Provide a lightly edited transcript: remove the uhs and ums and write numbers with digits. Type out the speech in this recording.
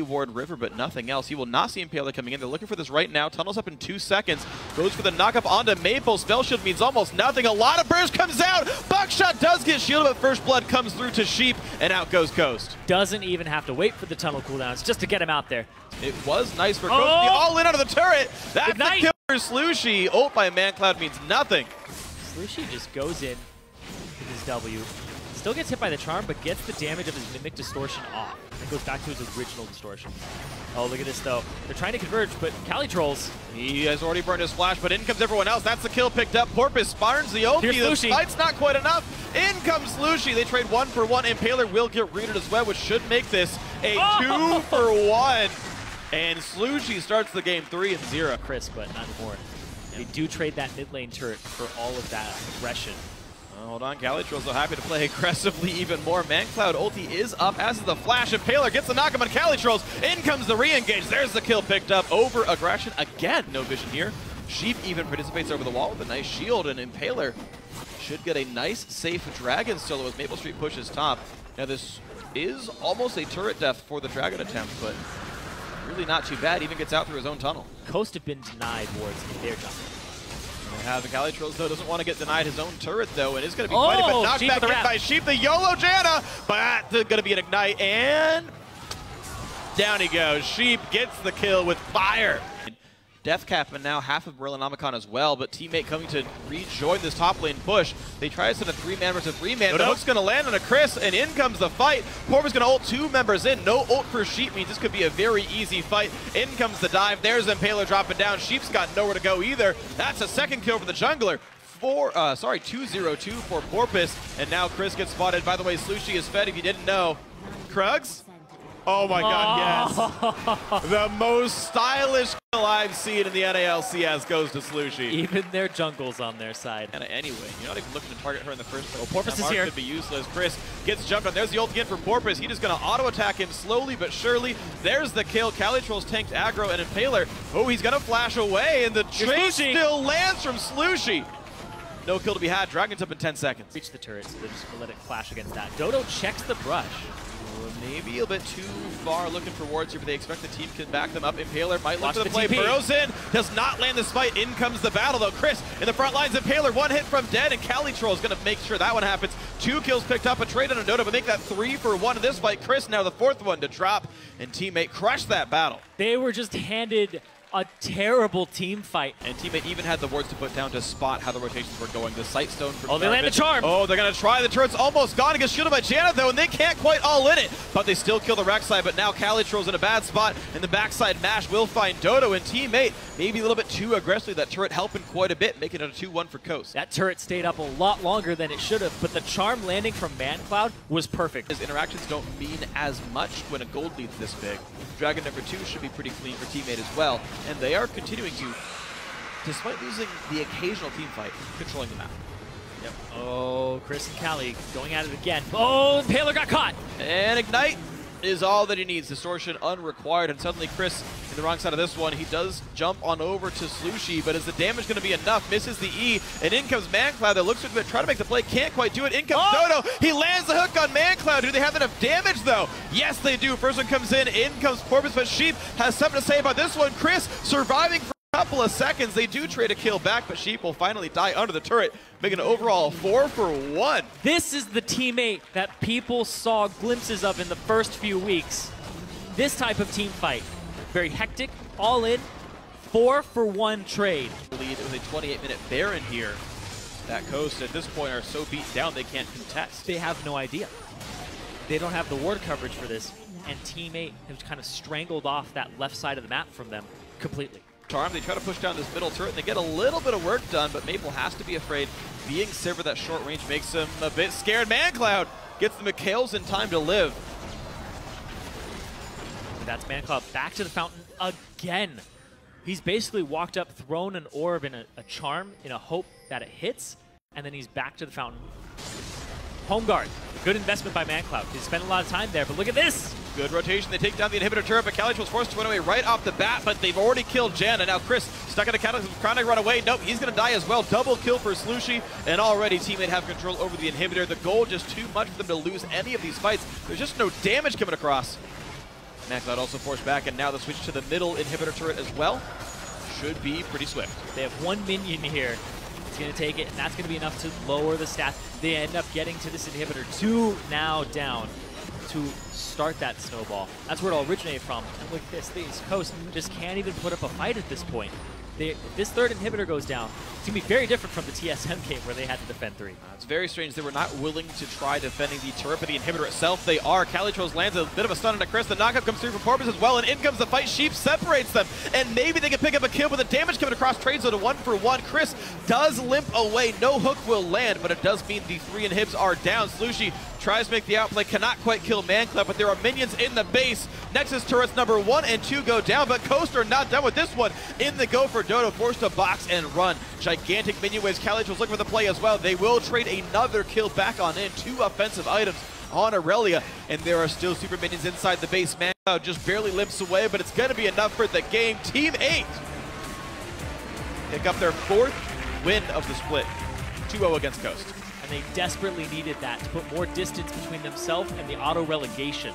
Ward River, but nothing else. He will not see Impaler coming in. They're looking for this right now. Tunnels up in 2 seconds. Goes for the knockup onto Maple. Spell shield means almost nothing. A lot of burst comes out. Buckshot does get shielded, but first blood comes through to Sheep, and out goes Coast. Doesn't even have to wait for the tunnel cooldowns just to get him out there. It was nice for Coast to be all in under the turret. That's Ignite. the kill for Slushie. Ult by mancloud means nothing. Slushie just goes in with his W. Still gets hit by the charm, but gets the damage of his Mimic Distortion off. And goes back to his original Distortion. Oh, look at this, though. They're trying to converge, but Cali trolls. He has already burned his flash, but in comes everyone else. That's the kill picked up. Porpoise spawns the ulti. The fight's not quite enough. In comes Slushie. They trade 1 for 1. Impaler will get rooted as well, which should make this a 2 for 1. And Slushie starts the game 3-0. Cris, but not anymore. They do trade that mid lane turret for all of that aggression. Hold on, Calitro's so happy to play aggressively even more. Mancloud ulti is up, as is the flash. Impaler gets the knockup on Calitro's. In comes the re-engage. There's the kill picked up. Over aggression again. No vision here. Sheep even participates over the wall with a nice shield, and Impaler should get a nice, safe dragon solo as Maple Street pushes top. Now this is almost a turret death for the dragon attempt, but really not too bad. Even gets out through his own tunnel. Coast have been denied wards in their jungle. The Calitros, though, doesn't want to get denied his own turret, though, and it's going to be quite a bit knocked back in by Sheep. The YOLO Janna, but that's going to be an ignite, and down he goes. Sheep gets the kill with fire. Deathcap and now half of Morgana as well, but teammate coming to rejoin this top lane push. They try to send a 3-man versus 3-man. The hook's going to land on a Cris, and in comes the fight. Porpoise going to ult 2 members in. No ult for Sheep means this could be a very easy fight. In comes the dive. There's Impaler dropping down. Sheep's got nowhere to go either. That's a second kill for the jungler. 2-0-2 for Porpoise, and now Cris gets spotted. By the way, Slushie is fed if you didn't know. Krugs? Oh my god, yes. The most stylish kill I've seen in the LCS goes to Slushie. Even their jungle's on their side. And anyway, you're not even looking to target her in the first place. Oh, Porpoise is here. Could be useless. Cris gets jumped on. There's the ult again for Porpoise. He's just going to auto-attack him slowly but surely. There's the kill. Calitro's tanked aggro and Impaler. Oh, he's going to flash away, and the chase still lands from Slushie. No kill to be had. Dragon's up in 10 seconds. Reach the turret, so they're just going to let it flash against that. Dodo checks the brush. Maybe a bit too far looking for wards here, but they expect the team can back them up. Impaler might look to the play. Burrows in, does not land this fight. In comes the battle, though. Cris in the front lines. Impaler, 1 hit from dead, and Calitro is going to make sure that one happens. 2 kills picked up, a trade on a Dodo, but make that 3 for 1 in this fight. Cris now the 4th one to drop, and teammate crushed that battle. They were just handed a terrible team fight. And teammate even had the wards to put down to spot how the rotations were going. The sight stone from they land the charm. Oh, they're going to try. The turret's almost gone. It gets shielded by Janna, though, and they can't quite all in it. But they still kill the Rek'Sai, but now Calitro's in a bad spot, and the backside mash will find Dodo, and teammate maybe a little bit too aggressively. That turret helping quite a bit, making it a 2-1 for Coast. That turret stayed up a lot longer than it should have, but the charm landing from mancloud was perfect. His interactions don't mean as much when a gold lead's this big. Dragon number 2 should be pretty clean for teammate as well, and they are continuing to, despite losing the occasional team fight, controlling the map. Yep. Oh, Cris and Cali going at it again. Oh, Impaler got caught! And Ignite is all that he needs. Distortion unrequired, and suddenly Cris in the wrong side of this one. He does jump on over to Slushie, but is the damage going to be enough? Misses the E, and in comes mancloud that looks to try to make the play, can't quite do it. In comes Dodo. He lands the hook on mancloud. Do they have enough damage, though? Yes, they do. First one comes in comes Porpoise, but Sheep has something to say about this one. Cris surviving for a couple of seconds. They do trade a kill back, but Sheep will finally die under the turret, making an overall 4 for 1. This is the teammate that people saw glimpses of in the first few weeks. This type of team fight. Very hectic, all in, 4 for 1 trade. It was a 28-minute Baron here. That Coast at this point are so beat down they can't contest. They have no idea. They don't have the ward coverage for this, and teammate has kind of strangled off that left side of the map from them completely. Charm, they try to push down this middle turret, and they get a little bit of work done, but Maple has to be afraid. Being Sivir that short range makes him a bit scared. mancloud gets the McHale's in time to live. That's mancloud back to the fountain again. He's basically walked up, thrown an orb and a charm in a hope that it hits, and then he's back to the fountain. Home guard, good investment by mancloud. He spent a lot of time there, but look at this. Good rotation. They take down the inhibitor turret, but Calitro's was forced to run away right off the bat, but they've already killed Janna. Now Cris stuck in the Calitro's trying to run away. Nope, he's going to die as well. Double kill for Slushie, and already teammate have control over the inhibitor. The goal just too much for them to lose any of these fights. There's just no damage coming across. mancloud also forced back, and now the switch to the middle inhibitor turret as well should be pretty swift. They have one minion here. It's going to take it, and that's going to be enough to lower the stats. They end up getting to this inhibitor 2 now down to start that snowball. That's where it all originated from. And look at this, the East Coast just can't even put up a fight at this point. If this third inhibitor goes down, it's going to be very different from the TSM game where they had to defend 3. It's very strange they were not willing to try defending the turret, but the inhibitor itself, they are. Calitros lands a bit of a stun into Cris. The knockup comes through from Porpoise as well, and in comes the fight. Sheep separates them, and maybe they can pick up a kill, but the damage coming across trade zone to 1-for-1. Cris does limp away. No hook will land, but it does mean the 3 inhibs are down. Slushie tries to make the outplay, cannot quite kill mancloud, but there are minions in the base. Nexus turrets number 1 and 2 go down, but Coast are not done with this one. In the go for Dodo, forced to box and run. Gigantic minion waves. Calitros looking for the play as well. They will trade another kill back on in. 2 offensive items on Irelia, and there are still super minions inside the base. mancloud just barely limps away, but it's going to be enough for the game. Team 8 pick up their 4th win of the split. 2-0 against Coast. And they desperately needed that to put more distance between themselves and the auto relegation.